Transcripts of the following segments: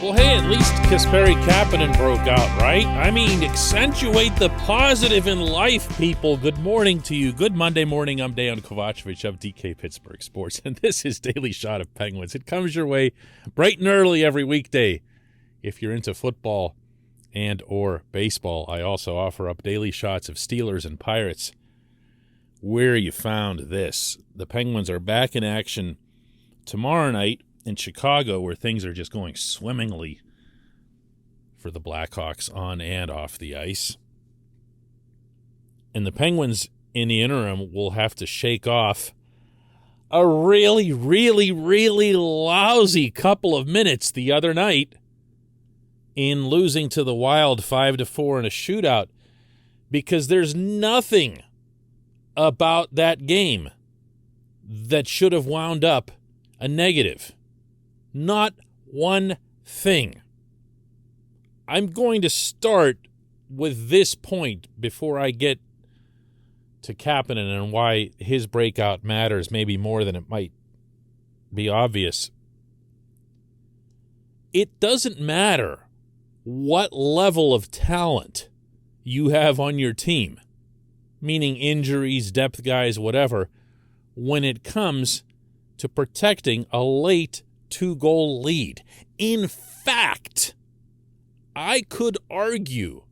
Well, hey, at least Kasperi Kapanen broke out, right? I mean, accentuate the positive in life, people. Good morning to you. Good Monday morning. I'm Dejan Kovacevic of DK Pittsburgh Sports, and this is Daily Shot of Penguins. It comes your way bright and early every weekday. If you're into football and or baseball, I also offer up daily shots of Steelers and Pirates. Where you found this. The Penguins are back in action tomorrow night in Chicago, where things are just going swimmingly for the Blackhawks on and off the ice. And the Penguins, in the interim, will have to shake off a really lousy couple of minutes the other night in losing to the Wild 5-4 in a shootout, because there's nothing about that game that should have wound up a negative. Not one thing. I'm going to start with this point before I get to Kapanen and why his breakout matters maybe more than it might be obvious. It doesn't matter what level of talent you have on your team, meaning injuries, depth guys, whatever, when it comes to protecting a late 2-goal lead. In fact, I could argue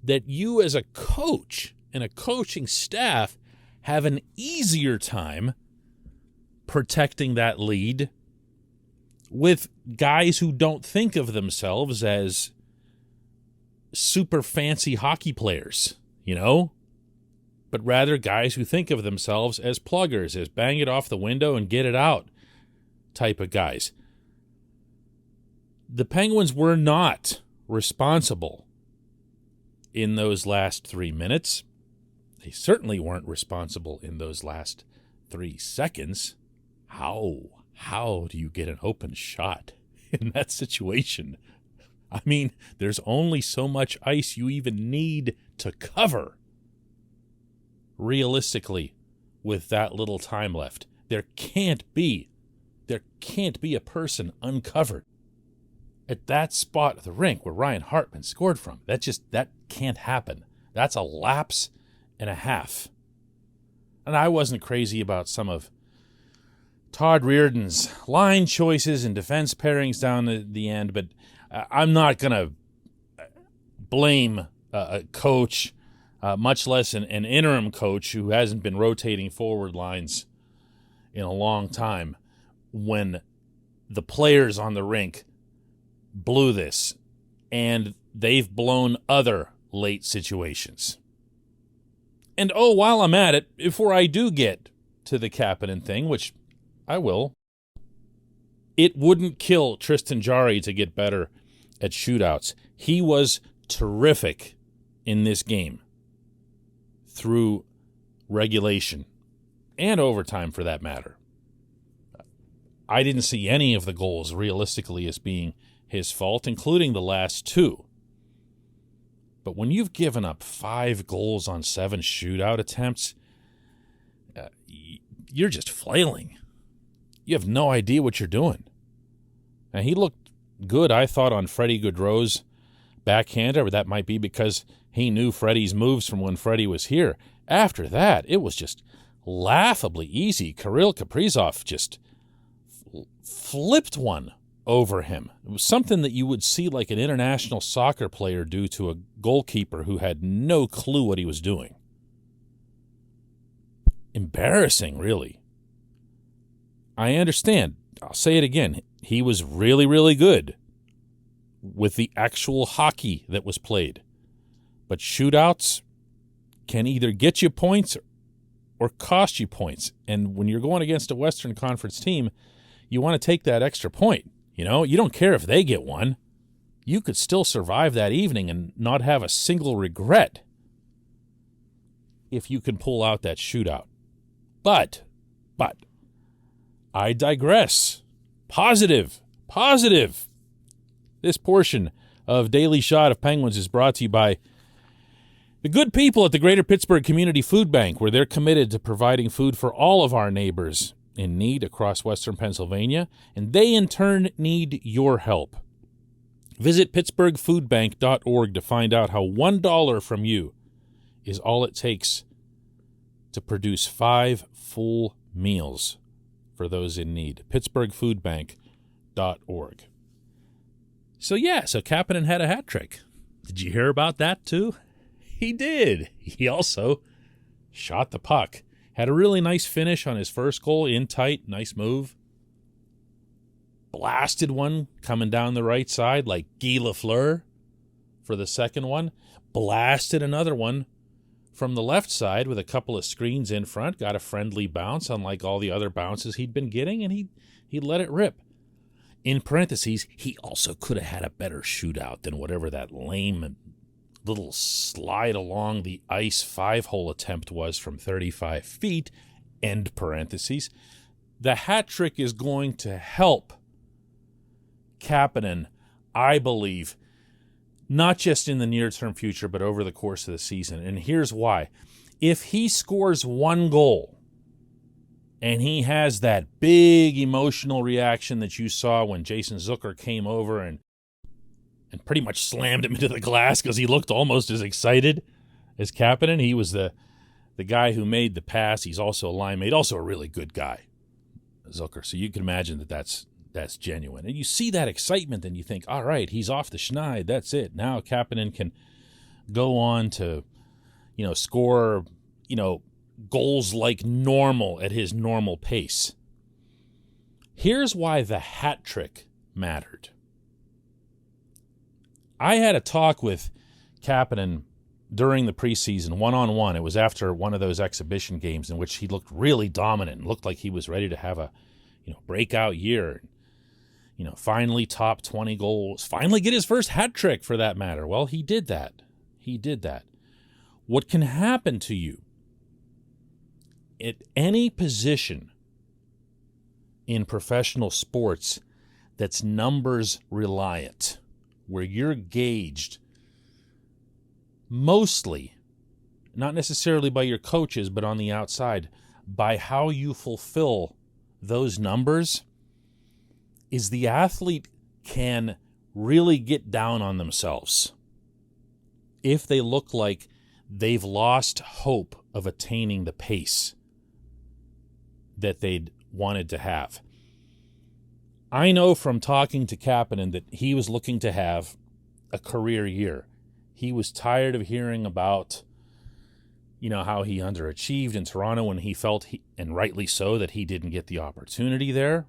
that you as a coach and a coaching staff have an easier time protecting that lead with guys who don't think of themselves as super fancy hockey players, but rather guys who think of themselves as pluggers, as bang it off the window and get it out type of guys. The Penguins were not responsible in those last 3 minutes. They certainly weren't responsible in those last 3 seconds. How do you get an open shot in that situation? I mean, there's only so much ice you even need to cover. Realistically, with that little time left, there can't be a person uncovered at that spot of the rink where Ryan Hartman scored from. That can't happen. That's a lapse and a half. And I wasn't crazy about some of Todd Reardon's line choices and defense pairings down the end, but I'm not going to blame a coach, much less an interim coach who hasn't been rotating forward lines in a long time, when the players on the rink blew this, and they've blown other late situations. And while I'm at it, before I do get to the Kapanen thing, which I will, it wouldn't kill Tristan Jarry to get better at shootouts. He was terrific in this game through regulation and overtime, for that matter. I didn't see any of the goals realistically as being his fault, including the last 2. But when you've given up 5 goals on 7 shootout attempts, you're just flailing. You have no idea what you're doing. And he looked good, I thought, on Freddie Gaudreau's backhander, but that might be because he knew Freddie's moves from when Freddie was here. After that, it was just laughably easy. Kirill Kaprizov just flipped one over him. It was something that you would see like an international soccer player do to a goalkeeper who had no clue what he was doing. Embarrassing, really. I understand. I'll say it again. He was really good with the actual hockey that was played. But shootouts can either get you points or cost you points. And when you're going against a Western Conference team, you want to take that extra point. You don't care if they get one. You could still survive that evening and not have a single regret if you can pull out that shootout. But, I digress. Positive. This portion of Daily Shot of Penguins is brought to you by the good people at the Greater Pittsburgh Community Food Bank, where they're committed to providing food for all of our neighbors in need across western Pennsylvania, and they in turn need your help. Visit pittsburghfoodbank.org to find out how $1 from you is all it takes to produce 5 full meals for those in need. pittsburghfoodbank.org. So Kapanen had a hat trick. Did you hear about that too? He did. He also shot the puck. Had a really nice finish on his first goal, in tight, nice move. Blasted one coming down the right side like Guy Lafleur for the second one. Blasted another one from the left side with a couple of screens in front. Got a friendly bounce, unlike all the other bounces he'd been getting, and he let it rip. In parentheses, he also could have had a better shootout than whatever that lame little slide along the ice 5-hole attempt was from 35 feet, end parentheses. The hat trick is going to help Kapanen, I believe, not just in the near-term future, but over the course of the season. And here's why. If he scores one goal, and he has that big emotional reaction that you saw when Jason Zucker came over and pretty much slammed him into the glass because he looked almost as excited as Kapanen. He was the guy who made the pass. He's also a line mate, also a really good guy, Zucker. So you can imagine that's genuine. And you see that excitement and you think, all right, he's off the schneid. That's it. Now Kapanen can go on to, score, goals like normal at his normal pace. Here's why the hat trick mattered. I had a talk with Kapanen during the preseason, one-on-one. It was after one of those exhibition games in which he looked really dominant, looked like he was ready to have a breakout year, finally top 20 goals, finally get his first hat trick for that matter. Well, he did that. What can happen to you at any position in professional sports that's numbers reliant, where you're gauged mostly, not necessarily by your coaches, but on the outside, by how you fulfill those numbers, is the athlete can really get down on themselves if they look like they've lost hope of attaining the pace that they'd wanted to have. I know from talking to Kapanen that he was looking to have a career year. He was tired of hearing about, how he underachieved in Toronto when he felt, and rightly so, that he didn't get the opportunity there.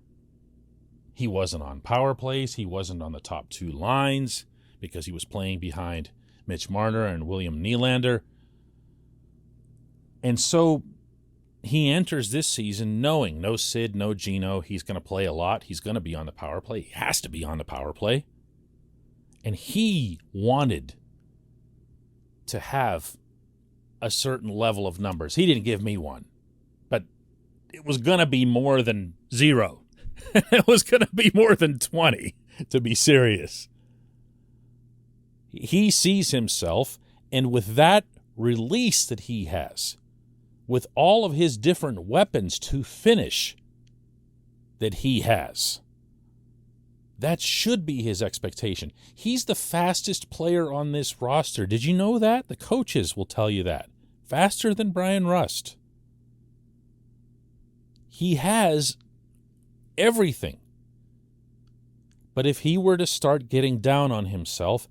He wasn't on power plays. He wasn't on the top 2 lines because he was playing behind Mitch Marner and William Nylander. And so he enters this season knowing no Sid, no Gino. He's going to play a lot. He's going to be on the power play. He has to be on the power play. And he wanted to have a certain level of numbers. He didn't give me one, but it was going to be more than 0. It was going to be more than 20, to be serious. He sees himself, and with that release that he has, with all of his different weapons to finish that he has, that should be his expectation. He's the fastest player on this roster. Did you know that? The coaches will tell you that. Faster than Brian Rust. He has everything. But if he were to start getting down on himself,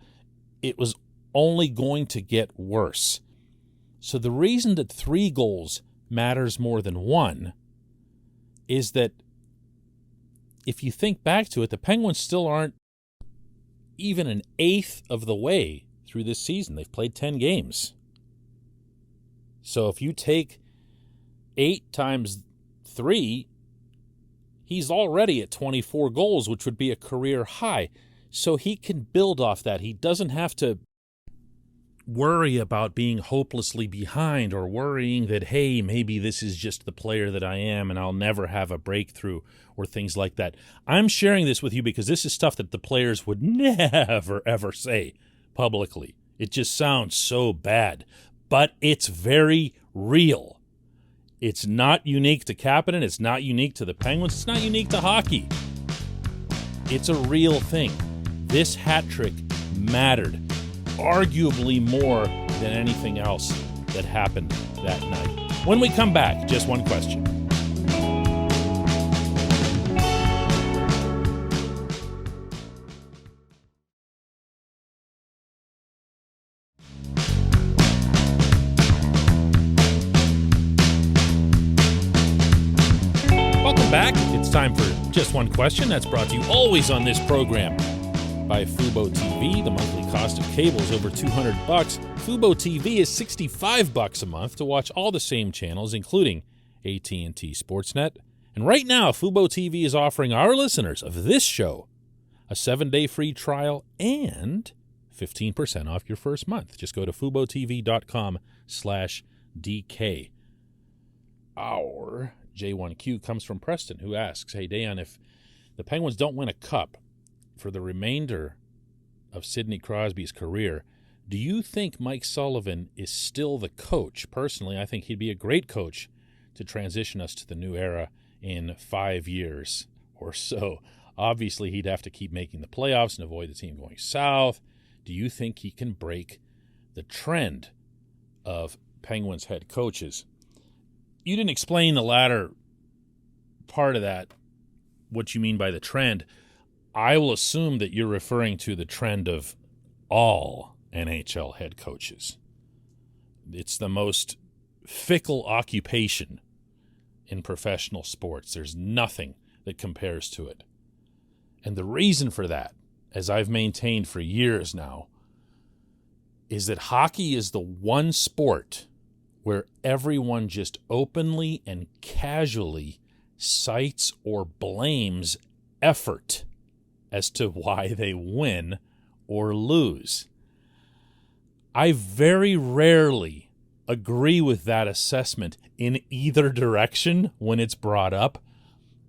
it was only going to get worse. So the reason that 3 goals matters more than 1 is that if you think back to it, the Penguins still aren't even an eighth of the way through this season. They've played 10 games. So if you take 8 times 3, he's already at 24 goals, which would be a career high. So he can build off that. He doesn't have to worry about being hopelessly behind or worrying that, hey, maybe this is just the player that I am and I'll never have a breakthrough or things like that. I'm sharing this with you because this is stuff that the players would never, ever say publicly. It just sounds so bad, but it's very real. It's not unique to Kapanen. It's not unique to the Penguins. It's not unique to hockey. It's a real thing. This hat trick mattered arguably more than anything else that happened that night. When we come back, just one question. Back. It's time for Just One Question. That's brought to you always on this program by Fubo TV. The monthly cost of cable is over $200. Fubo TV is $65 a month to watch all the same channels, including AT&T Sportsnet. And right now, Fubo TV is offering our listeners of this show a 7-day free trial and 15% off your first month. Just go to FuboTV.com/DK. Our J1Q comes from Preston, who asks, hey, Dejan, if the Penguins don't win a cup for the remainder of Sidney Crosby's career, do you think Mike Sullivan is still the coach? Personally, I think he'd be a great coach to transition us to the new era in 5 years or so. Obviously, he'd have to keep making the playoffs and avoid the team going south. Do you think he can break the trend of Penguins head coaches? You didn't explain the latter part of that, what you mean by the trend. I will assume that you're referring to the trend of all NHL head coaches. It's the most fickle occupation in professional sports. There's nothing that compares to it. And the reason for that, as I've maintained for years now, is that hockey is the one sport where everyone just openly and casually cites or blames effort as to why they win or lose. I very rarely agree with that assessment in either direction when it's brought up,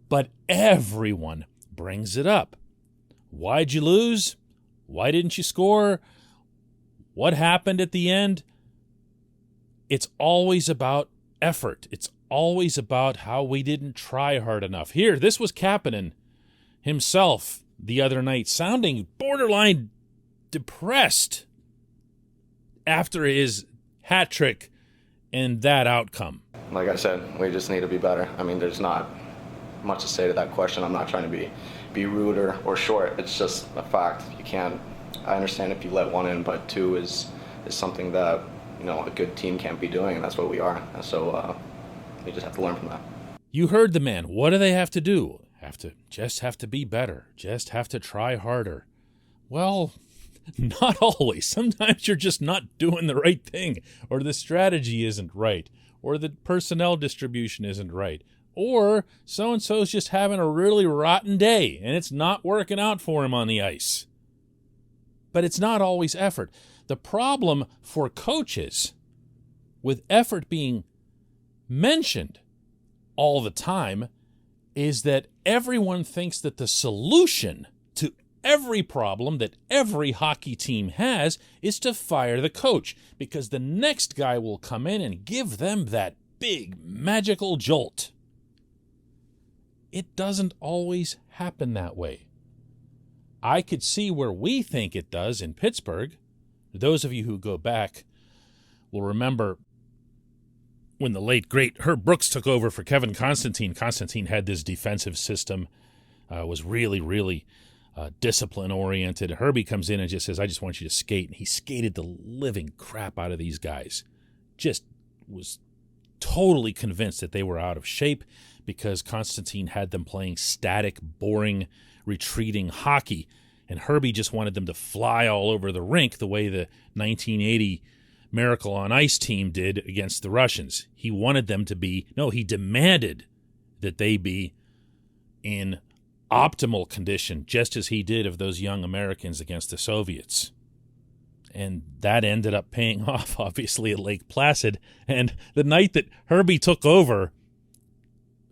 but everyone brings it up. Why'd you lose? Why didn't you score? What happened at the end? It's always about effort. It's always about how we didn't try hard enough. Here, this was Kapanen himself the other night, sounding borderline depressed after his hat trick and that outcome. Like I said, we just need to be better. I mean, there's not much to say to that question. I'm not trying to be rude or short. It's just a fact. You can't. I understand if you let one in, but two is something that, you know, a good team can't be doing, and that's what we are. So we just have to learn from that. You heard the man. What do they have to do? Have to be better. Just have to try harder. Well, not always. Sometimes you're just not doing the right thing, or the strategy isn't right, or the personnel distribution isn't right, or so-and-so's just having a really rotten day, and it's not working out for him on the ice. But it's not always effort. The problem for coaches, with effort being mentioned all the time, is that everyone thinks that the solution to every problem that every hockey team has is to fire the coach, because the next guy will come in and give them that big magical jolt. It doesn't always happen that way. I could see where we think it does in Pittsburgh. Those of you who go back will remember when the late, great Herb Brooks took over for Kevin Constantine. Constantine had this defensive system, was really, really discipline-oriented. Herbie comes in and just says, I just want you to skate. And he skated the living crap out of these guys. Just was totally convinced that they were out of shape because Constantine had them playing static, boring, retreating hockey. And Herbie just wanted them to fly all over the rink the way the 1980 Miracle on Ice team did against the Russians. He wanted them to be, he demanded that they be in optimal condition, just as he did of those young Americans against the Soviets. And that ended up paying off, obviously, at Lake Placid. And the night that Herbie took over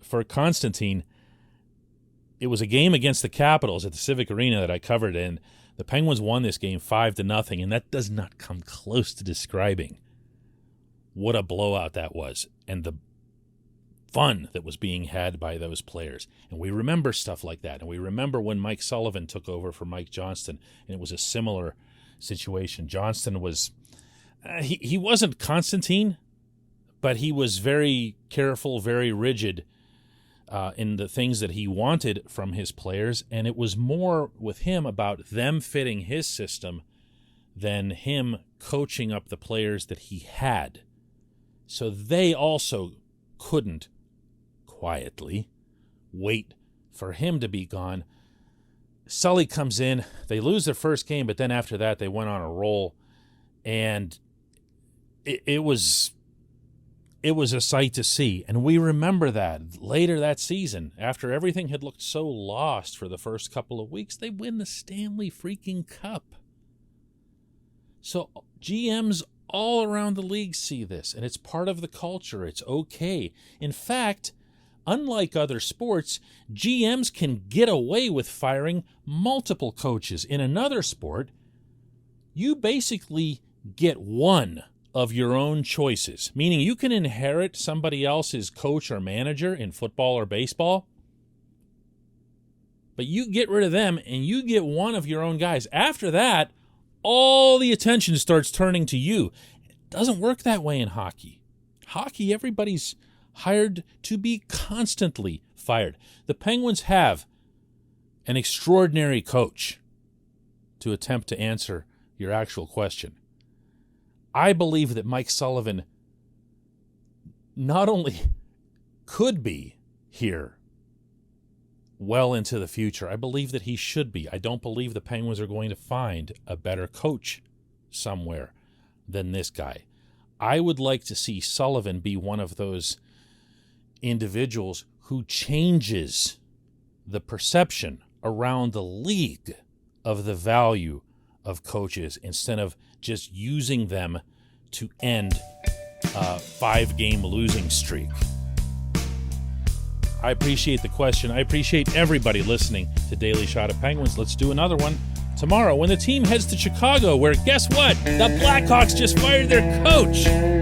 for Constantine, it was a game against the Capitals at the Civic Arena that I covered, and the Penguins won this game 5-0, and that does not come close to describing what a blowout that was. And the fun that was being had by those players. And we remember stuff like that. And we remember when Mike Sullivan took over for Mike Johnston, and it was a similar situation. Johnston was, he wasn't Constantine, but he was very careful, very rigid in the things that he wanted from his players. And it was more with him about them fitting his system than him coaching up the players that he had. So they also couldn't quietly wait for him to be gone. Sully comes in. They lose their first game, but then after that, they went on a roll. And it was a sight to see. And we remember that later that season, after everything had looked so lost for the first couple of weeks, they win the Stanley freaking Cup. So GMs all around the league see this, and it's part of the culture. It's okay. In fact, unlike other sports, GMs can get away with firing multiple coaches. In another sport, you basically get one of your own choices, meaning you can inherit somebody else's coach or manager in football or baseball, but you get rid of them and you get one of your own guys. After that, all the attention starts turning to you. It doesn't work that way in hockey. Hockey, everybody's hired to be constantly fired. The Penguins have an extraordinary coach, to attempt to answer your actual question. I believe that Mike Sullivan not only could be here well into the future, I believe that he should be. I don't believe the Penguins are going to find a better coach somewhere than this guy. I would like to see Sullivan be one of those individuals who changes the perception around the league of the value of coaches instead of just using them to end a 5-game losing streak. I appreciate the question. I appreciate everybody listening to Daily Shot of Penguins. Let's do another one tomorrow when the team heads to Chicago, where guess what? The Blackhawks just fired their coach.